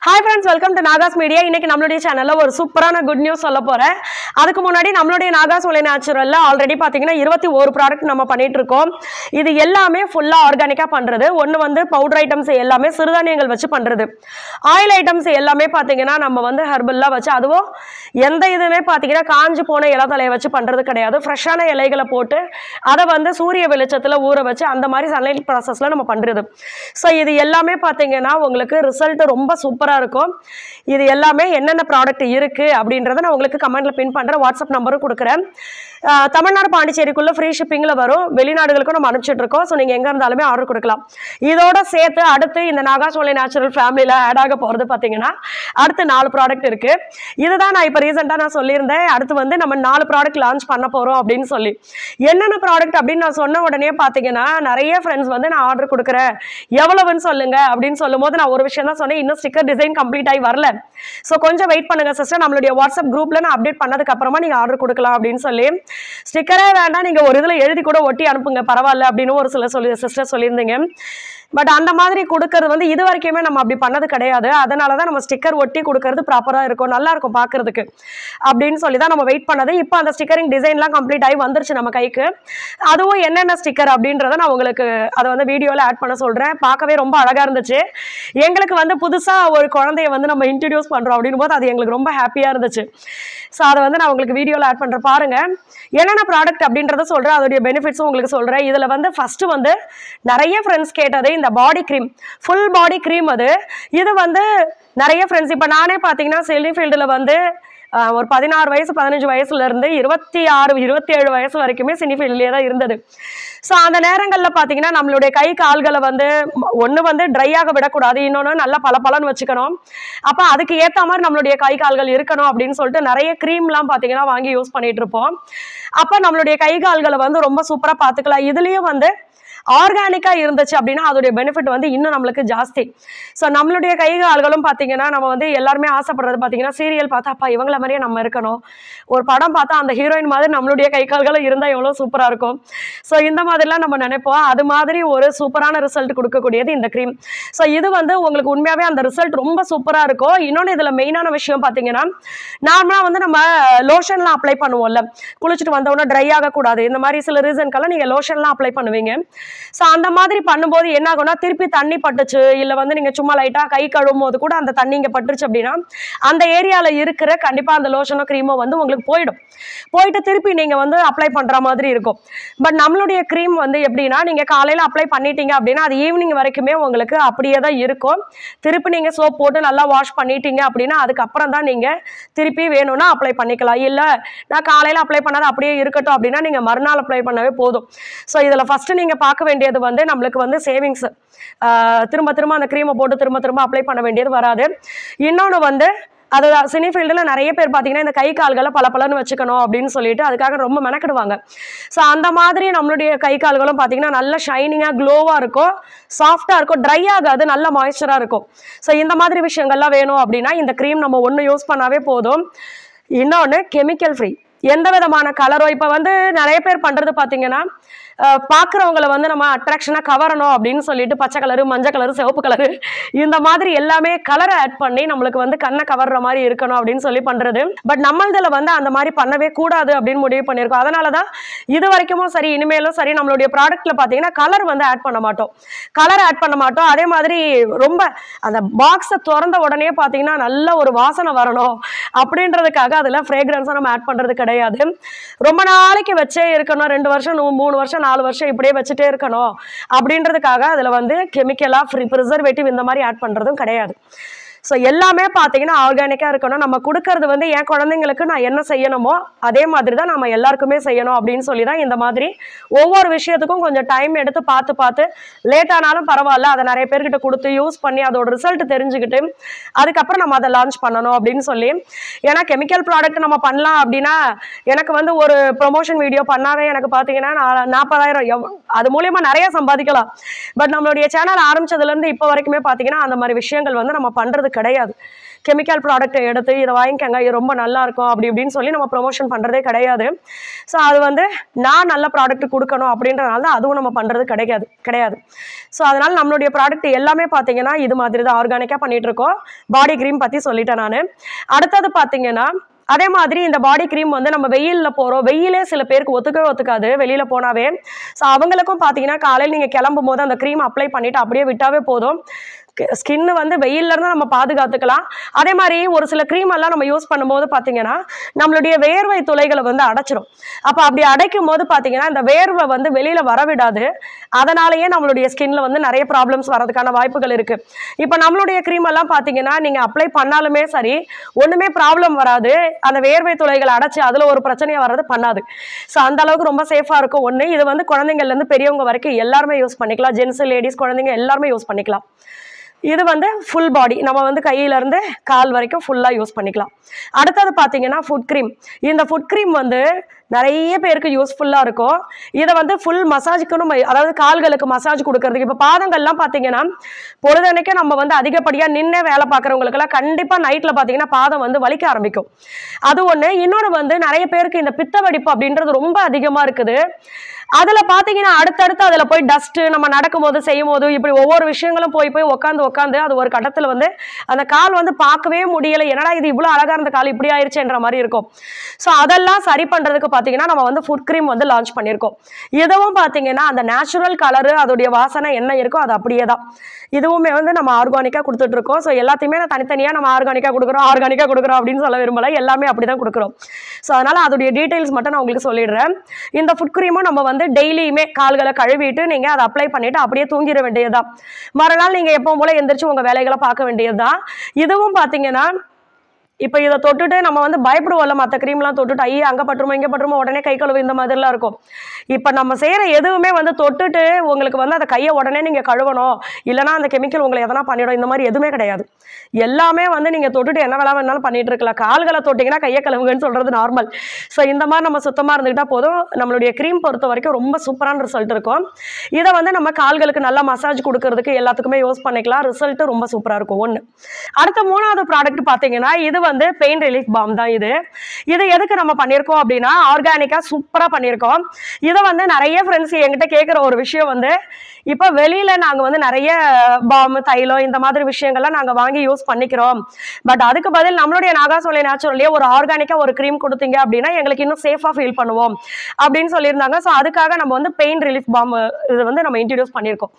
Hi friends, welcome to Nagas Media. இன்னைக்கு நம்மளுடைய சேனல்ல ஒரு சூப்பரான குட் நியூஸ் சொல்ல போறேன். அதுக்கு முன்னாடி நம்மளுடைய நாகாஸ் ஒலை நேச்சுரல்ல ஆல்ரெடி பாத்தீங்கன்னா 21 ப்ராடக்ட் நம்ம பண்ணிட்டு இருக்கோம். இது எல்லாமே ஃபுல்லா ஆர்கானிக்கா பண்றது. ஒன்னு வந்து பவுடர் ஐட்டம்ஸ் எல்லாமே சிறுதானியங்கள் வச்சு பண்றது. ஆயில் ஐட்டம்ஸ் எல்லாமே பாத்தீங்கன்னா நம்ம வந்து ஹெர்பல்லா வச்சு அதுவும் எந்த இதுமே பாத்தீங்கன்னா காஞ்சு போன இலை தலையை வச்சு பண்றது கிடையாது. ஃப்ரெஷ்ஷான இலைகளை போட்டு அதை வந்து சூரிய வெளிச்சத்துல ஊற வச்சு அந்த மாதிரி சன்லைட் ப்ராசஸ்ல நம்ம பண்றது. ஸோ இது எல்லாமே பாத்தீங்கன்னா உங்களுக்கு ரிசல்ட் ரொம்ப சூப்பரா இருக்கும். இது எல்லாமே என்னென்ன ப்ராடக்ட் இருக்கு அப்படின்றத நான் உங்களுக்கு கமெண்ட்ல பின் பண்றேன். வாட்ஸ்அப் நம்பரும் கொடுக்குறேன். தமிழ்நாடு பாண்டிச்சேரிக்குள்ள ஃப்ரீ ஷிப்பிங்ல வரும். வெளிநாடுகளுக்கும் நம்ம அனுப்பிச்சிட்டு இருக்கோம். ஸோ நீங்க எங்க இருந்தாலுமே ஆர்டர் கொடுக்கலாம். இதோட சேர்த்து அடுத்து இந்த நாகாஸ் ஒலை நேச்சுரல் ஃபேமிலியில ஆட் ஆக போறது பாத்தீங்கன்னா அடுத்து 4 ப்ராடக்ட் இருக்கு. இதுதான் நான் இப்ப ரீசெண்டா நான் சொல்லியிருந்தேன். அடுத்து வந்து நம்ம 4 ப்ராடக்ட் லான்ச் பண்ண போறோம் அப்படின்னு சொல்லி. என்னென்ன ப்ராடக்ட் அப்படின்னு நான் சொன்ன உடனே பாத்தீங்கன்னா நிறைய ஃப்ரெண்ட்ஸ் வந்து நான் ஆர்டர் கொடுக்குறேன் எவ்வளவுன்னு சொல்லுங்க அப்படின்னு சொல்லும் போது நான் ஒரு விஷயம் தான் சொன்னேன். இன்னும் ஸ்டிக்கர் டிசைன் கம்ப்ளீட் ஆகி வரல. ஸோ கொஞ்சம் வெயிட் பண்ணுங்க சிஸ்டர். நம்மளுடைய வாட்ஸ்அப் குரூப்ல நான் அப்டேட் பண்ணதுக்கு அப்புறமா நீங்க ஆர்டர் கொடுக்கலாம் அப்படின்னு சொல்லி. ஸ்டிக்கரே வேண்டாம், நீங்க ஒரு இதுல எழுதி கூட ஒட்டி அனுப்புங்க பரவாயில்ல அப்படின்னு ஒரு சில சிஸ்டர் சொல்லியிருந்தீங்க. பட் அந்த மாதிரி கொடுக்கறது வந்து இது வரைக்குமே நம்ம அப்படி பண்ணது கிடையாது. அதனாலதான் நம்ம ஸ்டிக்கர் ஒட்டி கொடுக்கறது ப்ராப்பரா இருக்கும், நல்லா இருக்கும் பாக்குறதுக்கு அப்படின்னு சொல்லி தான் நம்ம வெயிட் பண்ணது. இப்போ அந்த ஸ்டிக்கரிங் டிசைன்லாம் கம்ப்ளீட் ஆகி வந்துருச்சு நம்ம கைக்கு. அதுவும் என்னென்ன ஸ்டிக்கர் அப்படின்றத நான் உங்களுக்கு அதை வந்து வீடியோல ஆட் பண்ண சொல்றேன். பார்க்கவே ரொம்ப அழகா இருந்துச்சு. எங்களுக்கு வந்து புதுசா ஒரு குழந்தைய வந்து நம்ம இன்ட்ரடியூஸ் பண்றோம் அப்படின்னு போது அது எங்களுக்கு ரொம்ப ஹாப்பியா இருந்துச்சு. ஸோ அதை வந்து நான் உங்களுக்கு வீடியோல ஆட் பண்றேன். பாருங்க என்னென்ன ப்ராடக்ட் அப்படின்றத சொல்றேன், அதோடைய பெனிஃபிட்ஸும் உங்களுக்கு சொல்றேன். இதுல வந்து ஃபர்ஸ்ட் வந்து நிறைய ஃப்ரெண்ட்ஸ் கேட்டது இந்த பாடி கிரீம், ஃபுல் பாடி கிரீம். அது இது வந்து நிறைய ஃப்ரெண்ட்ஸ் இப்போ நானே பார்த்தீங்கன்னா செல்லிங் ஃபீல்டில் வந்து ஒரு 16 வயசு 15 வயசுல இருந்து 26 27 வயசு வரைக்குமே சினி ஃபீல்ட்லேயே தான் இருந்தது. ஸோ அந்த நேரங்களில் பார்த்தீங்கன்னா நம்மளுடைய கை கால்களை வந்து ஒன்று வந்து ட்ரை ஆக விடக்கூடாது, இன்னொன்று நல்லா பலன்னு வச்சுக்கணும். அப்போ அதுக்கு ஏற்ற மாதிரி நம்மளுடைய கை கால்கள் இருக்கணும் அப்படின்னு சொல்லிட்டு நிறைய க்ரீம்லாம் பார்த்தீங்கன்னா வாங்கி யூஸ் பண்ணிட்டு இருப்போம். அப்போ நம்மளுடைய கை கால்களை வந்து ரொம்ப சூப்பராக பார்த்துக்கலாம். இதுலேயும் வந்து ஆர்கானிக்கா இருந்துச்சு அப்படின்னா அதோடைய பெனிஃபிட் வந்து இன்னும் நம்மளுக்கு ஜாஸ்தி. ஸோ நம்மளுடைய கை கால்களும் பார்த்தீங்கன்னா நம்ம வந்து எல்லாருமே ஆசைப்படுறது பார்த்தீங்கன்னா சீரியல் பார்த்தா அப்பா இவங்கள மாதிரியே நம்ம இருக்கணும், ஒரு படம் பார்த்தா அந்த ஹீரோயின் மாதிரி நம்மளுடைய கை கால்களும் இருந்தால் எவ்வளோ சூப்பராக இருக்கும். ஸோ இந்த மாதிரிலாம் நம்ம நினைப்போம். அது மாதிரி ஒரு சூப்பரான ரிசல்ட் கொடுக்கக்கூடியது இந்த க்ரீம். ஸோ இது வந்து உங்களுக்கு உண்மையாகவே அந்த ரிசல்ட் ரொம்ப சூப்பராக இருக்கும். இன்னொன்று இதில் மெயினான விஷயம் பார்த்தீங்கன்னா நார்மலாக வந்து நம்ம லோஷன்லாம் அப்ளை பண்ணுவோம்ல, குளிச்சுட்டு வந்தோடனே ட்ரை ஆகக்கூடாது, இந்த மாதிரி சில ரீசனுக்கெல்லாம் நீங்கள் லோஷன்லாம் அப்ளை பண்ணுவீங்க. ஸோ அந்த மாதிரி பண்ணும்போது என்ன ஆகும்னா திருப்பி தண்ணி பட்டுச்சு இல்லை வந்து நீங்கள் சும்மா லைட்டாக கை கழுவும் போது கூட அந்த தண்ணி இங்கே பட்டுருச்சு அப்படின்னா அந்த ஏரியாவில் இருக்கிற கண்டிப்பாக அந்த லோஷனோ க்ரீமோ வந்து உங்களுக்கு போயிட்டு திருப்பி நீங்கள் வந்து அப்ளை பண்ணுற மாதிரி இருக்கும். பட் நம்மளுடைய க்ரீம் வந்து எப்படின்னா நீங்கள் காலையில் அப்ளை பண்ணிட்டீங்க அப்படின்னா அது ஈவினிங் வரைக்குமே உங்களுக்கு அப்படியே தான் இருக்கும். திருப்பி நீங்கள் சோப் போட்டு நல்லா வாஷ் பண்ணிட்டீங்க அப்படின்னா அதுக்கப்புறம் தான் நீங்கள் திருப்பி வேணும்னா அப்ளை பண்ணிக்கலாம். இல்லை நான் காலையில் அப்ளை பண்ணாது அப்படியே இருக்கட்டும் அப்படின்னா நீங்கள் மறுநாள் அப்ளை பண்ணவே போதும். ஸோ இதில் ஃபஸ்ட்டு நீங்கள் பார்க்க வேண்டியது வந்து நம்மளுக்கு வந்து சேவிங்ஸ், திரும்ப அந்த க்ரீமை போட்டு திரும்ப அப்ளை பண்ண வேண்டியது வராது. இன்னொன்று வந்து அது சினி ஃபீல்டில் நிறைய பேர் பார்த்தீங்கன்னா இந்த கை கால்களை பலன்னு வச்சுக்கணும் அப்படின்னு சொல்லிட்டு அதுக்காக ரொம்ப மெனக்கிடுவாங்க. ஸோ அந்த மாதிரி நம்மளுடைய கை கால்களும் பார்த்தீங்கன்னா நல்ல ஷைனிங்காக க்ளோவாக இருக்கும், சாஃப்டாக இருக்கும், ட்ரை ஆகாது, நல்ல மாய்ஸ்சராக இருக்கும். ஸோ இந்த மாதிரி விஷயங்கள்லாம் வேணும் அப்படின்னா இந்த க்ரீம் நம்ம ஒன்று யூஸ் பண்ணாவே போதும். இன்னொன்று கெமிக்கல் ஃப்ரீ, எந்த விதமான கலரோ இப்போ வந்து நிறைய பேர் பண்ணுறது பார்த்தீங்கன்னா பார்க்குறவங்களை வந்து நம்ம அட்ராக்ஷனாக கவரணும் அப்படின்னு சொல்லிட்டு பச்சை கலரு, மஞ்சள் கலரு, சிவப்பு கலரு இந்த மாதிரி எல்லாமே கலரை ஆட் பண்ணி நம்மளுக்கு வந்து கண்ணை கவர்ற மாதிரி இருக்கணும் அப்படின்னு சொல்லி பண்ணுறது. பட் நம்மளதில் வந்து அந்த மாதிரி பண்ணவே கூடாது அப்படின்னு முடிவு பண்ணியிருக்கோம். அதனால தான் இது வரைக்கும் சரி இனிமேலும் சரி நம்மளுடைய ப்ராடக்ட்டில் பார்த்தீங்கன்னா கலர் வந்து ஆட் பண்ண மாட்டோம். அதே மாதிரி ரொம்ப அந்த பாக்ஸை திறந்த உடனே பார்த்தீங்கன்னா நல்ல ஒரு வாசனை வரணும் அப்படின்றதுக்காக அதில் ஃப்ரேக்ரன்ஸை நம்ம ஆட் பண்ணுறது கிடையாது. ரொம்ப நாளைக்கு வச்சே இருக்கணும், 2 வருஷம் 3 வருஷம் 4 வருஷம் இப்படியே வச்சுட்டே இருக்கணும் அப்படின்றதுக்காக அதில் வந்து கெமிக்கலாக ப்ரிசர்வேட்டிவ் இந்த மாதிரி ஆட் பண்ணுறதும் கிடையாது. ஸோ எல்லாமே பார்த்தீங்கன்னா ஆர்கானிக்காக இருக்கணும். நம்ம கொடுக்கறது வந்து என் குழந்தைங்களுக்கு நான் என்ன செய்யணுமோ அதே மாதிரி தான் நம்ம எல்லாருக்குமே செய்யணும் அப்படின்னு சொல்லி தான் இந்த மாதிரி ஒவ்வொரு விஷயத்துக்கும் கொஞ்சம் டைம் எடுத்து பார்த்து லேட் ஆனாலும் பரவாயில்ல அதை நிறைய பேர்கிட்ட கொடுத்து யூஸ் பண்ணி அதோட ரிசல்ட் தெரிஞ்சுக்கிட்டு அதுக்கப்புறம் நம்ம அதை லான்ச் பண்ணணும் அப்படின்னு சொல்லி. ஏன்னா கெமிக்கல் ப்ராடக்ட் நம்ம பண்ணலாம் அப்படின்னா எனக்கு வந்து ஒரு ப்ரொமோஷன் வீடியோ பண்ணாவே எனக்கு பார்த்தீங்கன்னா 40,000 அது மூலியமாக நிறைய சம்பாதிக்கலாம். பட் நம்மளுடைய சேனல் ஆரம்பிச்சதுலேருந்து இப்போ வரைக்குமே பார்த்தீங்கன்னா அந்த மாதிரி விஷயங்கள் வந்து நம்ம பண்ணுறது கிடையாது. கெமிக்கல் ப்ராடக்ட்டை எடுத்து இதை வாங்கிக்கங்க, இது ரொம்ப நல்லா இருக்கும் அப்படி இப்படின்னு சொல்லி நம்ம ப்ரொமோஷன் பண்ணுறதே கிடையாது. ஸோ அது வந்து நான் நல்ல ப்ராடக்ட் கொடுக்கணும் அப்படின்றனால தான் அதுவும் நம்ம பண்ணுறது கிடையாது. ஸோ அதனால் நம்மளுடைய ப்ராடக்ட் எல்லாமே பார்த்தீங்கன்னா இது மாதிரி தான் ஆர்கானிக்காக பண்ணிகிட்ருக்கோம். பாடி க்ரீம் பற்றி சொல்லிட்டேன் நான். அடுத்தது பார்த்தீங்கன்னா அதே மாதிரி இந்த பாடி க்ரீம் வந்து நம்ம வெயிலில் போகிறோம், வெயிலே சில பேருக்கு ஒத்துக்காது வெளியில் போனாவே. ஸோ அவங்களுக்கும் பார்த்தீங்கன்னா காலையில் நீங்கள் கிளம்பும் போது அந்த க்ரீம் அப்ளை பண்ணிவிட்டு அப்படியே விட்டாவே போதும். ஸ்கின்னு வந்து வெயிலிருந்து நம்ம பாதுகாத்துக்கலாம். அதே மாதிரி ஒரு சில க்ரீம் எல்லாம் நம்ம யூஸ் பண்ணும்போது பார்த்தீங்கன்னா நம்மளுடைய வேர்வை துளைகளை வந்து அடைச்சிடும். அப்போ அப்படி அடைக்கும் போது பார்த்தீங்கன்னா இந்த வேர்வை வந்து வெளியில் வரவிடாது. அதனாலேயே நம்மளுடைய ஸ்கின்ல வந்து நிறைய ப்ராப்ளம்ஸ் வரதுக்கான வாய்ப்புகள் இருக்குது. இப்போ நம்மளுடைய க்ரீம் எல்லாம் பார்த்தீங்கன்னா நீங்கள் அப்ளை பண்ணாலுமே சரி ஒன்றுமே ப்ராப்ளம் வராது. அந்த வேர்வை துளைகளை அடைச்சி அதில் ஒரு பிரச்சனையாக வர்றது பண்ணாது. ஸோ அந்த அளவுக்கு ரொம்ப சேஃபாக இருக்கும். ஒன்று இது வந்து குழந்தைங்கள்லேருந்து பெரியவங்க வரைக்கும் எல்லாருமே யூஸ் பண்ணிக்கலாம். ஜென்ஸ், லேடிஸ், குழந்தைங்க எல்லாருமே யூஸ் பண்ணிக்கலாம். இது வந்து ஃபுல் பாடி, நம்ம வந்து கையிலேருந்து கால் வரைக்கும் ஃபுல்லாக யூஸ் பண்ணிக்கலாம். அடுத்தது பார்த்தீங்கன்னா ஃபுட் க்ரீம். இந்த ஃபுட் க்ரீம் வந்து நிறைய பேருக்கு யூஸ்ஃபுல்லாக இருக்கும். இதை வந்து ஃபுல் மசாஜுக்குன்னு, அதாவது கால்களுக்கு மசாஜ் கொடுக்கறதுக்கு. இப்போ பாதங்கள்லாம் பார்த்தீங்கன்னா பொழுதனைக்கு நம்ம வந்து அதிகப்படியாக நின்று வேலை பார்க்குறவங்களுக்கெல்லாம் கண்டிப்பாக நைட்டில் பார்த்தீங்கன்னா பாதம் வந்து வலிக்க ஆரம்பிக்கும். அது ஒன்று. இன்னொன்று வந்து நிறைய பேருக்கு இந்த பித்த வெடிப்பு அப்படின்றது ரொம்ப அதிகமாக இருக்குது. அதில் பார்த்தீங்கன்னா அடுத்தடுத்து அதில் போய் டஸ்ட்டு நம்ம நடக்கும்போது செய்யும்போது இப்படி ஒவ்வொரு விஷயங்களும் போய் உட்காந்து அது ஒரு கட்டத்தில் வந்து அந்த கால் வந்து பார்க்கவே முடியலை. என்னடா இது இவ்வளோ அழகாக இருந்த கால் இப்படி ஆயிடுச்சுன்ற மாதிரி இருக்கும். ஸோ அதெல்லாம் சரி பண்ணுறதுக்கு பார்த்தீங்கன்னா நம்ம வந்து ஃபுட் க்ரீம் வந்து லான்ச் பண்ணியிருக்கோம். இதுவும் பார்த்தீங்கன்னா அந்த நேச்சுரல் கலரு அதோடைய வாசனை என்ன இருக்கோ அது அப்படியே தான். இதுவுமே வந்து நம்ம ஆர்கானிக்காக கொடுத்துட்ருக்கோம். ஸோ எல்லாத்தையுமே நான் தனித்தனியாக நம்ம ஆர்கானிக்காக கொடுக்குறோம் அப்படின்னு சொல்ல விரும்பலை. எல்லாமே அப்படி தான் கொடுக்குறோம். ஸோ அதனால் அதோடைய டீட்டெயில்ஸ் மட்டும் நான் உங்களுக்கு சொல்லிடுறேன். இந்த ஃபுட் க்ரீமும் நம்ம வந்து டெய்லியுமே கால்களை கழுவிட்டு நீங்கள் அதை அப்ளை பண்ணிவிட்டு அப்படியே தூங்கிட வேண்டியதுதான். மறுநாள் நீங்கள் எப்பவும் போல எந்திரிச்சு உங்கள் வேலைகளை பார்க்க வேண்டியதுதான். இதுவும் பார்த்தீங்கன்னா இப்போ இதை தொட்டுட்டு நம்ம வந்து பயப்படுவோம்ல, மற்ற க்ரீம்லாம் தொட்டுட்டு ஐயா அங்கே பட்டுருமோ இங்கே பட்டுருமோ உடனே கை கழுவு இந்த மாதிரிலாம் இருக்கும். இப்போ நம்ம செய்கிற எதுவுமே வந்து தொட்டுட்டு உங்களுக்கு வந்து அந்த கையை உடனே நீங்கள் கழுவணும், இல்லைனா அந்த கெமிக்கல் உங்களை எதனா பண்ணிடும், இந்த மாதிரி எதுவுமே கிடையாது. எல்லாமே வந்து நீங்கள் தொட்டுட்டு என்ன வேலை வேணாலும் பண்ணிட்டு இருக்கலாம். கால்களை தொட்டிங்கன்னா கையை கழுவுங்கன்னு சொல்கிறது நார்மல். ஸோ இந்த மாதிரி நம்ம சுத்தமாக இருந்துக்கிட்டால் போதும். நம்மளுடைய க்ரீம் பொறுத்த வரைக்கும் ரொம்ப சூப்பரான ரிசல்ட் இருக்கும். இதை வந்து நம்ம கால்களுக்கு நல்லா மசாஜ் கொடுக்கறதுக்கு எல்லாத்துக்குமே யூஸ் பண்ணிக்கலாம். ரிசல்ட்டு ரொம்ப சூப்பராக இருக்கும். ஒன்று. அடுத்த மூணாவது ப்ராடக்ட் பார்த்தீங்கன்னா இது வந்து பெயின் ரிலீஃப் பாம் தான். இது எதுக்கு நம்ம பண்ணியிருக்கோம் அப்படின்னா ஆர்கானிக்காக சூப்பராக பண்ணியிருக்கோம். இதை வந்து நிறைய ஃப்ரெண்ட்ஸ் என்கிட்ட கேட்குற ஒரு விஷயம் வந்து இப்போ வெளியில் நாங்கள் வந்து நிறைய பாம், தைலம் இந்த மாதிரி விஷயங்கள்லாம் நாங்கள் வாங்கி யூஸ் பண்ணிக்கிறோம். பட் அதுக்கு பதில் நம்மளுடைய நாகாசோலை நேச்சுரல்லையே ஒரு ஆர்கானிக்காக ஒரு க்ரீம் கொடுத்தீங்க அப்படின்னா எங்களுக்கு இன்னும் சேஃபாக ஃபீல் பண்ணுவோம் அப்படின்னு சொல்லியிருந்தாங்க. ஸோ அதுக்காக நம்ம வந்து பெயின் ரிலீஃப் பாம் இது வந்து நம்ம இன்ட்ரடியூஸ் பண்ணியிருக்கோம்.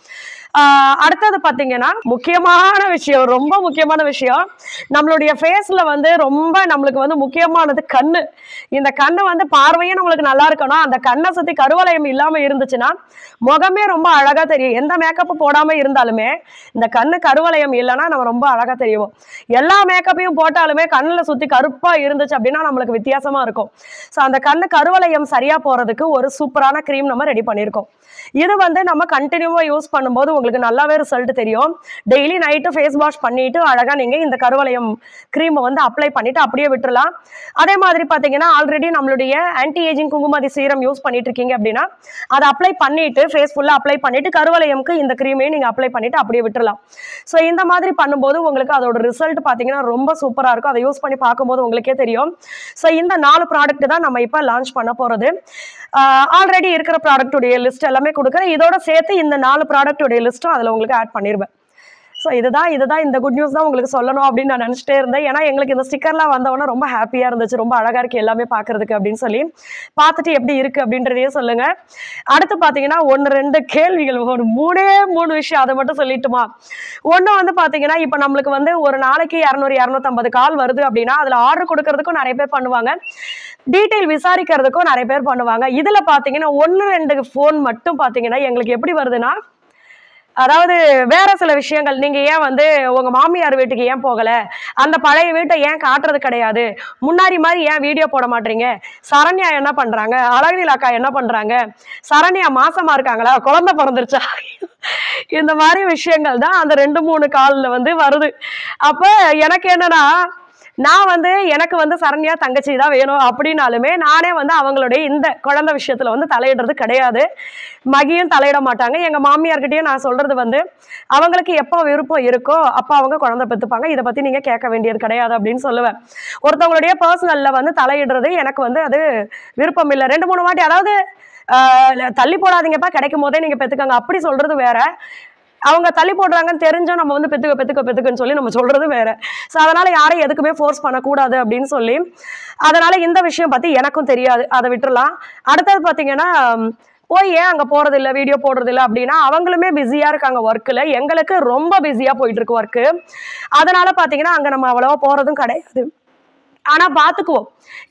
அடுத்தது பார்த்தீங்கன்னா முக்கியமான விஷயம், ரொம்ப முக்கியமான விஷயம், நம்மளுடைய ஃபேஸில் வந்து ரொம்ப நம்மளுக்கு வந்து முக்கியமானது கண்ணு. இந்த கண்ணு வந்து பார்வையும் நம்மளுக்கு நல்லா இருக்கணும். அந்த கண்ணை சுற்றி கருவளையம் இல்லாமல் இருந்துச்சுன்னா முகமே ரொம்ப அழகாக தெரியும். எந்த மேக்கப்பு போடாமல் இருந்தாலுமே இந்த கண்ணு கருவளையம் இல்லைன்னா நம்ம ரொம்ப அழகாக தெரியும். எல்லா மேக்கப்பையும் போட்டாலுமே கண்ணில் சுற்றி கருப்பாக இருந்துச்சு அப்படின்னா நம்மளுக்கு வித்தியாசமாக இருக்கும். ஸோ அந்த கண்ணு கருவளையம் சரியாக போகிறதுக்கு ஒரு சூப்பரான க்ரீம் நம்ம ரெடி பண்ணியிருக்கோம். இது வந்து நம்ம கண்டினியூவாக யூஸ் பண்ணும்போது உங்களுக்கு நல்லாவே ரிசல்ட் தெரியும். டெய்லி நைட்டு ஃபேஸ் வாஷ் பண்ணிட்டு அழகாக நீங்கள் இந்த கருவளையம் க்ரீமை வந்து அப்ளை பண்ணிட்டு அப்படியே விட்டுறலாம். அதே மாதிரி பார்த்தீங்கன்னா ஆல்ரெடி நம்மளுடைய anti ageing Kumkumadi serum use பண்ணிட்டு இருக்கீங்க அப்படின்னா அதை அப்ளை பண்ணிட்டு ஃபேஸ் ஃபுல்லாக அப்ளை பண்ணிட்டு கருவளையம்க்கு இந்த க்ரீமையும் நீங்கள் அப்ளை பண்ணிட்டு அப்படியே விட்டுறலாம். ஸோ இந்த மாதிரி பண்ணும்போது உங்களுக்கு அதோட ரிசல்ட் பார்த்தீங்கன்னா ரொம்ப சூப்பராக இருக்கும். அதை யூஸ் பண்ணி பார்க்கும்போது உங்களுக்கே தெரியும். ஸோ இந்த 4 ப்ராடக்ட் தான் நம்ம இப்போ லான்ச் பண்ண போகிறது. ஆல்ரெடி இருக்கிற ப்ராடக்டுடைய லிஸ்ட் எல்லாமே கொடுக்குறேன். இதோட சேர்த்து இந்த 4 ப்ராடக்டுடைய லிஸ்ட்டும் அதில் உங்களுக்கு ஆட் பண்ணிடுவேன். ஸோ இதுதான் இந்த குட் நியூஸ் தான் உங்களுக்கு சொல்லணும் அப்படின்னு நான் நினச்சிட்டே இருந்தேன். ஏன்னா எங்களுக்கு இந்த ஸ்டிக்கர்லாம் வந்தவொடனே ரொம்ப ஹாப்பியாக இருந்துச்சு, ரொம்ப அழகாக இருக்குது எல்லாமே பார்க்குறதுக்கு அப்படின்னு சொல்லி. பார்த்துட்டு எப்படி இருக்குது அப்படின்றதையே சொல்லுங்கள். அடுத்து பார்த்தீங்கன்னா 1-2 கேள்விகள், ஒரு 3 விஷயம் அதை மட்டும் சொல்லிட்டுமா. ஒன்று வந்து பார்த்தீங்கன்னா இப்போ நம்மளுக்கு வந்து ஒரு நாளைக்கு 200-250 கால் வருது அப்படின்னா அதில் ஆர்டர் கொடுக்கறதுக்கும் நிறைய பேர் பண்ணுவாங்க, டீட்டெயில் விசாரிக்கிறதுக்கும் நிறைய பேர் பண்ணுவாங்க. இதில் பார்த்தீங்கன்னா 1-2 ஃபோன் மட்டும் பார்த்தீங்கன்னா எங்களுக்கு எப்படி வருதுன்னா, அதாவது வேற சில விஷயங்கள், நீங்க ஏன் வந்து உங்க மாமியார் வீட்டுக்கு ஏன் போகல, அந்த பழைய வீட்டை ஏன் காட்டுறது கிடையாது, முன்னாடி மாதிரி ஏன் வீடியோ போட மாட்டீங்க, சரண்யா என்ன பண்றாங்க, அழகில் அக்கா என்ன பண்றாங்க, சரண்யா மாசமா இருக்காங்களா, குழந்தை பிறந்துருச்சா, இந்த மாதிரி விஷயங்கள் தான் அந்த 2-3 காலில் வந்து வருது. அப்ப எனக்கு என்னன்னா நான் வந்து எனக்கு வந்து சரண்யா தங்கச்சி தான் வேணும் அப்படின்னாலுமே நானே வந்து அவங்களுடைய இந்த குழந்தை விஷயத்துல வந்து தலையிடுறது கிடையாது. மகியும் தலையிட மாட்டாங்க. எங்க மாமியார்கிட்டயும் நான் சொல்றது வந்து அவங்களுக்கு எப்போ விருப்பம் இருக்கோ அப்போ அவங்க குழந்தை பெற்றுப்பாங்க. இதை பத்தி நீங்க கேட்க வேண்டியது கிடையாது அப்படின்னு சொல்லுவேன். ஒருத்தவங்களுடைய பர்சனல்ல வந்து தலையிடுறது எனக்கு வந்து அது விருப்பம் இல்லை. 2-3 வாட்டி அதாவது தள்ளி போடாதீங்கப்பா, கிடைக்கும் போதே நீங்க பெத்துக்கங்க அப்படி சொல்றது வேற. அவங்க தள்ளி போடுறாங்கன்னு தெரிஞ்சா நம்ம வந்து பெத்துக்குன்னு சொல்லி நம்ம சொல்றது வேற. ஸோ அதனால யாரையும் எதுக்குமே ஃபோர்ஸ் பண்ணக்கூடாது அப்படின்னு சொல்லி, அதனால இந்த விஷயம் பத்தி எனக்கும் தெரியாது, அதை விட்டுறலாம். அடுத்தது பார்த்தீங்கன்னா போய் ஏன் அங்கே போறது இல்லை, வீடியோ போடுறது இல்லை அப்படின்னா அவங்களுமே பிஸியா இருக்காங்க ஒர்க்கில். எங்களுக்கு ரொம்ப பிஸியா போயிட்டு இருக்கு ஒர்க்கு. அதனால பார்த்தீங்கன்னா அங்கே நம்ம அவ்வளவா போறதும் கிடையாது. ஆனா பாத்துக்குவோம்.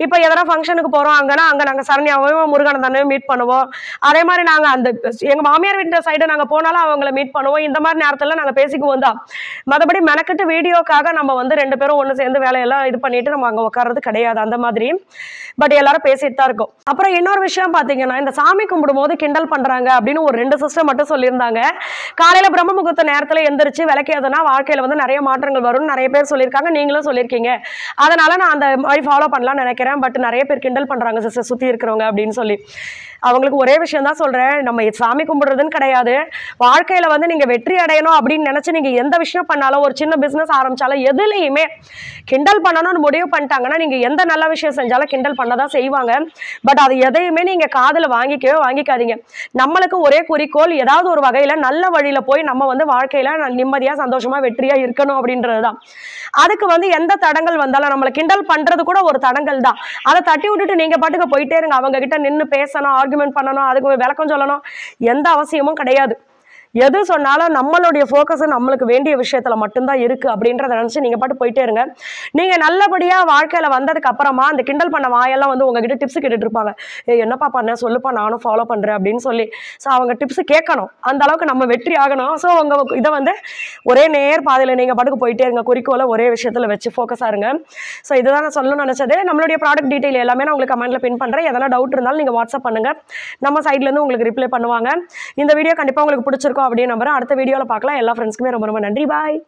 இப்ப எதனா ஃபங்க்ஷனுக்கு போறோம் அங்கன்னா அங்க நாங்க சரண்யாவையும் முருகானந்தனையும் மீட் பண்ணுவோம். அதே மாதிரி நாங்க அந்த எங்க மாமியார் வீட்டு சைடு நாங்க போனாலும் அவங்கள மீட் பண்ணுவோம். இந்த மாதிரி நேரத்துல நாங்க பேசிக்குவோம் தான். மற்றபடி மெனக்கிட்டு வீடியோக்காக நம்ம வந்து 2 பேரும் ஒன்று சேர்ந்து வேலையெல்லாம் இது பண்ணிட்டு நம்ம அங்க உட்கார்றது கிடையாது அந்த மாதிரி. பட் எல்லாரும் பேசிட்டு தான் இருக்கோம். அப்புறம் இன்னொரு விஷயம் பாத்தீங்கன்னா, இந்த சாமி கும்பிடும் போது கிண்டல் பண்றாங்க அப்படின்னு ஒரு 2 சிஸ்டர் மட்டும் சொல்லியிருந்தாங்க. காலையில பிரம்ம முகூர்த்த நேரத்துல எந்திரிச்சு விளக்கேதுனா வாழ்க்கையில வந்து நிறைய மாற்றங்கள் வரும்னு நிறைய பேர் சொல்லியிருக்காங்க. நீங்களும் சொல்லியிருக்கீங்க. அதனால நான் அந்த மாதிரி ஃபாலோ பண்ணலாம்னு நினைக்கிறேன். பட் நிறைய பேர் கிண்டல் பண்றாங்க சிஸ்டர் சுத்தி இருக்கிறவங்க அப்படின்னு சொல்லி. அவங்களுக்கு ஒரே விஷயம் தான் சொல்றேன், நம்ம சாமி கும்பிடுறதுன்னு கிடையாது. வாழ்க்கையில வந்து நீங்க வெற்றி அடையணும் அப்படின்னு நினைச்சு நீங்க எந்த விஷயம் பண்ணாலும், ஒரு சின்ன பிசினஸ் ஆரம்பிச்சாலும் எதுலையுமே கிண்டல் பண்ணணும்னு முடிவு பண்ணிட்டாங்கன்னா நீங்க எந்த நல்ல விஷயம் செஞ்சாலும் கிண்டல் பண்ணதான் செய்வாங்க. பட் அது எதையுமே நீங்க காதுல வாங்கிக்காதீங்க. நம்மளுக்கு ஒரே குறிக்கோள் ஏதாவது ஒரு வகையில நல்ல வழியில போய் நம்ம வந்து வாழ்க்கையில நிம்மதியா சந்தோஷமா வெற்றியா இருக்கணும் அப்படின்றதுதான். அதுக்கு வந்து எந்த தடங்கள் வந்தாலும் நம்மளை கிண்டல் பண்றது கூட ஒரு தடங்கள் தான். அதை தட்டி விட்டுட்டு நீங்க பாட்டுக்கு போயிட்டே இருங்க. அவங்க கிட்ட நின்று பேசணும், ஆர்குமெண்ட் பண்ணணும், அதுக்கு விளக்கம் சொல்லணும், எந்த அவசியமும் கிடையாது. எது சொன்னாலும் நம்மளுடைய ஃபோக்கஸ் நம்மளுக்கு வேண்டிய விஷயத்துல மட்டும்தான் இருக்கு அப்படின்றத நினைச்சு நீங்க பாட்டு போயிட்டே இருங்க. நீங்க நல்லபடியா வாழ்க்கையில வந்ததுக்கு அப்புறமா அந்த கிண்டல் பண்ண வாயெல்லாம் வந்து உங்ககிட்ட டிப்ஸ் கேட்டுட்டு இருப்பாங்க. என்னப்பா பண்ண சொல்லுப்பா, நானும் ஃபாலோ பண்றேன் அப்படின்னு சொல்லி. ஸோ அவங்க டிப்ஸ் கேட்கணும், அந்த அளவுக்கு நம்ம வெற்றி ஆகணும். ஸோ உங்க இதை வந்து ஒரே நேர் பாதையில நீங்க பாட்டுக்கு போயிட்டே இருங்க. குறிக்கோளை ஒரே விஷயத்துல வச்சு ஃபோக்கஸா இருங்க. ஸோ இதுதான் நான் சொல்லணும்னு நினைச்சது. நம்மளுடைய ப்ராடக்ட் டீடைல் எல்லாமே நான் உங்களுக்கு கமெண்ட்ல பின் பண்றேன். எதனா டவுட் இருந்தாலும் நீங்க வாட்ஸ்அப் பண்ணுங்க, நம்ம சைட்ல இருந்து உங்களுக்கு ரிப்ளை பண்ணுவாங்க. இந்த வீடியோ கண்டிப்பா உங்களுக்கு பிடிச்சிருக்கும் அப்படின்னு நம்புறேன். அடுத்த வீடியோல பார்க்கலாம். எல்லா ஃப்ரெண்ட்ஸ்க்குமே ரொம்ப ரொம்ப நன்றி. பாய்.